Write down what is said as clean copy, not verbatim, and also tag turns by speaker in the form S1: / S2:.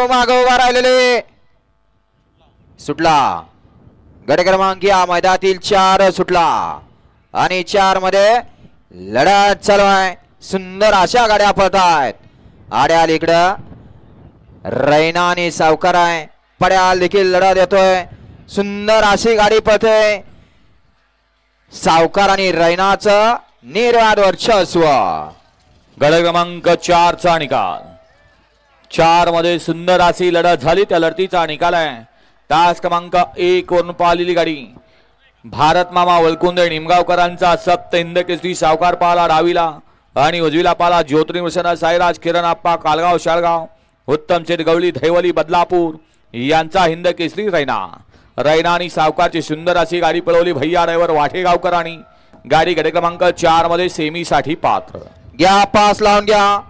S1: माग उभा राहिलेले सुटला गट क्रमांक या मैदानातील 4 सुटला आणि 4 मध्ये लढत चालू आहे. सुंदर अशा गाड्या पळतायत. आड्याल इकडं रैना आणि सावकार आहे. पड्याल देखील लढत येतोय. सुंदर अशी गाडी पळते. सावकार आणि रैनाचं निर्वाद वर्चस्व.
S2: गट क्रमांक 4 चा निकाल. 4 मध्ये सुंदर अशी लढत झाली. त्या लढतीचा निकाल आहे तास क्रमांक 1 वरून पाहिलेली गाडी भारत मामा वलकुंदे निमगावकरांचा सप्त हिंद केसरी सावकार पाला डावीला आणि उजवीला पाला ज्योतिर्मसन साईराज किरण आप्पा कालगाव शाळगाव उत्तम शेठ गवळी धैवली बदलापूर यांचा हिंद केसरी रैना. रैना आणि सावकारची सुंदर अशी गाडी पळवली भैया ड्रायव्हर वाठेगावकर आणि गाडी गट क्रमांक 4 मध्ये सेमीसाठी पात्र.
S1: घ्या पास लावून घ्या.